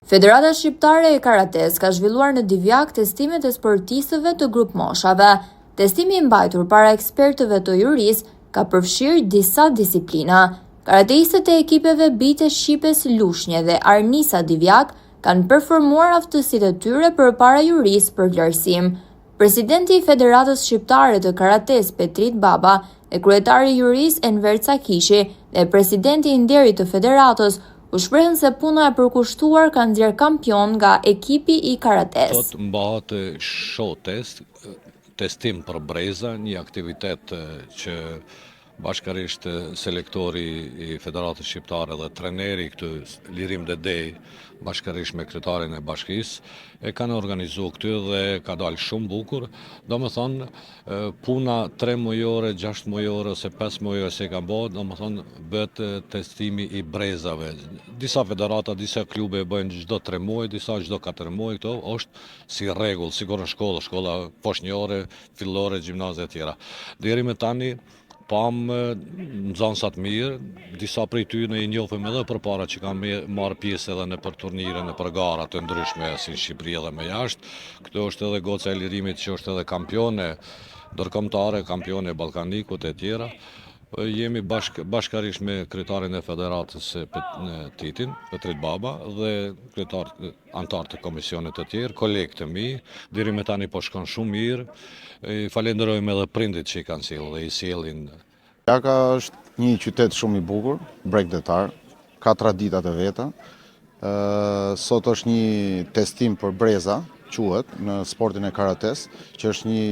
Federata Shqiptare e Karates ka zhvilluar në Divjak testimet e sportistëve të grup moshave. Testimi i mbajtur para ekspertëve të jurisë ka përfshirë disa disiplina. Karateistët e ekipeve Bite Shqipes Lushnje dhe Arnisa Divjak kanë performuar aftësitë e tyre përpara jurisë për vlerësim. Presidenti i Federatës Shqiptare të Karates Petrit Baba e kryetari i jurisë Enver Cakishi dhe presidenti i nderit të federatës u shprehën se puna e përkushtuar ka nxjerr kampion nga ekipi i Karates. Sot mbahet show test, testim për breza, një aktivitet që bashkërisht selektori i Federatës Shqiptare dhe treneri këtu Lirim Dedej, bashkërisht me kryetarin e bashkisë, e kanë organizuar këtu dhe ka dalë shumë bukur. Domethënë, puna 3 mujore, 6 mujore ose 5 mujore se ka bërë, domethënë bëhet testimi i brezave. Disa federata, disa klube e bëjnë çdo 3 muaj, disa çdo 4 muaj, këto është si rregull, sikur në shkolla poshtnjore, fillore, gjimnaze e tjera. Deri me tani pam nxënësat mirë, disa prej tyre i njohim edhe përpara që kanë marrë pjesë edhe në për turnire, në për gara të ndryshme si në Shqipëri edhe më jashtë. Këto është edhe goca e lirimit që është edhe kampione ndërkombëtare, kampione ballkanikut e tjera. Jemi bashkërisht me kryetarin e federatës Titin, Petrit Baba, dhe antar të komisionit të tjerë, kolegë të mi, deri me tani po shkon shumë mirë. Falenderojmë edhe prindit që i kanë sjellë dhe i sjellin. Divjaka është një qytet shumë i bukur, bregdetar, ka traditat e veta. Sot është një testim për breza, quhet, në sportin e karates, që është një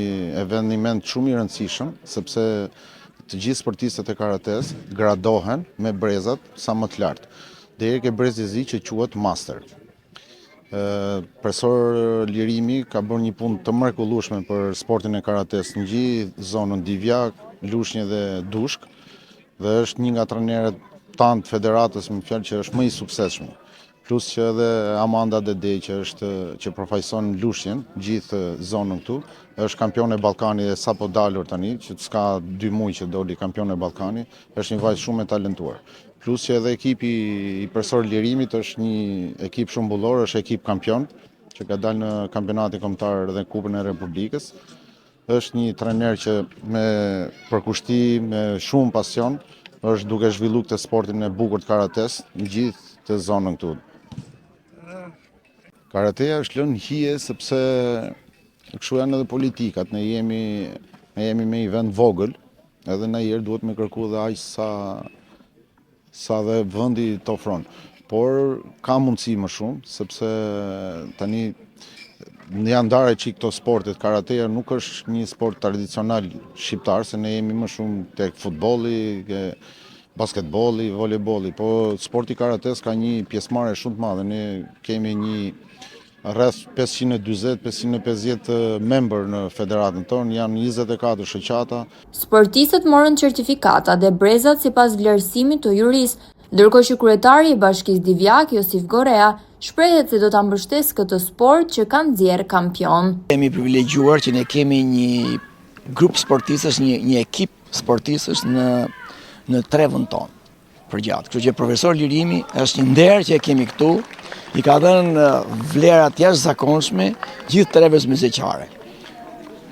eveniment shumë i rëndësishëm, sepse të gjithë sportistët e karates gradohen me brezat sa më të lartë. Deri ke brezi i zi që quhet master. Profesor Lirimi ka bërë një punë të mrekullueshme për sportin e karates në gjithë zonën Divjak, Lushnje dhe Dushk, dhe është një nga trajnerët tanë të federatës, me fjalë që është më i suksesshëm. Plus që edhe Amanda Dedej që përfaqëson Lushnjen, gjithë zonën këtu, është kampion e Ballkanit dhe sapo dalur tani, që s'ka 2 muaj që doli kampion e Ballkanit, është një vajzë shumë e talentuar. Plus që edhe ekipi i profesor Lirimit është një ekip shumë bullor, është ekip kampion, që ka dalë në kampionatin kombëtar dhe Kupën e Republikës. Është një trajner që me përkushtim, me shumë pasion, është duke zhvilluar këtë sportin e bukur të karates në gjithë të zonën këtu. Karateja është lënë hije sepse kështu janë edhe politikat, ne jemi me i vend vogël, edhe na herë duhet me kërku dhe aq sa dhe vendi të ofron. Por ka mundësi më shumë, sepse tani janë ndarë që këto sportet. Karateja nuk është një sport tradicional shqiptar, se ne jemi më shumë tek futbolli, basketbolli, volejbolli, po sporti karates ka një pjesëmarrje shumë të madhe. Ne kemi një rreth 540-550 member në federatën tonë, janë 24 shoqata. Sportistët morën certifikata dhe brezat sipas vlerësimit të jurisë, ndërkohë që kryetari i Bashkisë Divjak, Josif Gorea, shprehet se do ta mbështesë këtë sport që ka nxjerr kampion. Jemi privilegjuar që ne kemi një grup sportistësh, një ekip sportistësh në trevën tonë përgjatë. Kështu që profesor Lirimi është një nder që e kemi këtu, i ka dhënë vlerat jashtëzakonshme gjithë trevës mesdheqare.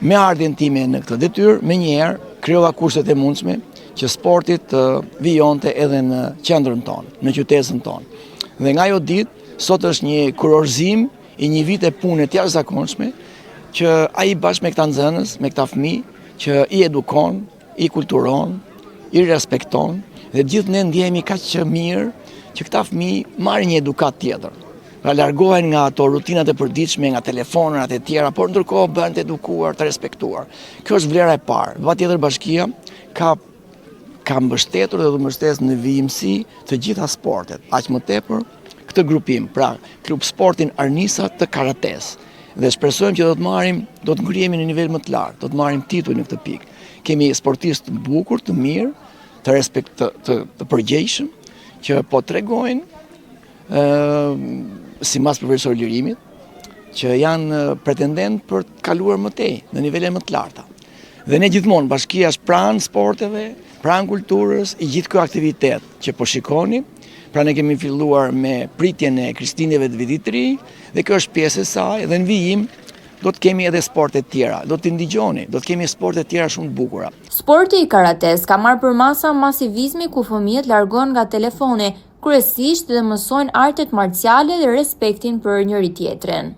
Me ardhjen time në këtë detyrë, menjëherë krijova kushtet e mundshme që sportit të vijonte edhe në qendrën tonë, në qytetin tonë. Dhe nga ajo ditë, sot është një kurorëzim i një vite pune të jashtëzakonshme që ai bashkë me këta nxënës, me këta fëmijë që i edukon, i kulturon, i respekton, dhe gjithë ne ndjehemi kaq që mirë që këta fëmijë marrin një edukat tjetër. Pra largohen nga ato rutinat e përditshme, nga telefonat e tjera, por ndërkohë bëhen të edukuar, të respektuar. Kjo është vlera e parë. Patjetër bashkia ka mbështetur dhe do mbështes në vijimësi të gjitha sportet. Aq më tepër këtë grupim, pra klub sportin Arnisa të Karates. Dhe shpresojmë që do të ngrihemi në nivel më të lartë, do të marrim titull në këtë pikë. Kemi sportistë të bukur, të mirë, të përgjegjshëm, që po tregojnë sipas profesor Lirimit, që janë pretendent për të kaluar më tej në nivele më të larta. Dhe ne gjithmonë bashkia është pranë sporteve, pranë kulturës, i gjithë ky aktivitet që po shikoni, Pra ne kemi filluar me pritjen e Kristineve të vitit të ri dhe kjo është pjesë e saj dhe në vijim do të kemi edhe sporte tjera, do të ndigjoni, do të kemi sporte tjera shumë të bukura. Sporti i karates ka marrë përmasa masivizmi ku fëmijët largohen nga telefoni, kryesisht dhe mësojnë artet marciale dhe respektin për njëri tjetrin.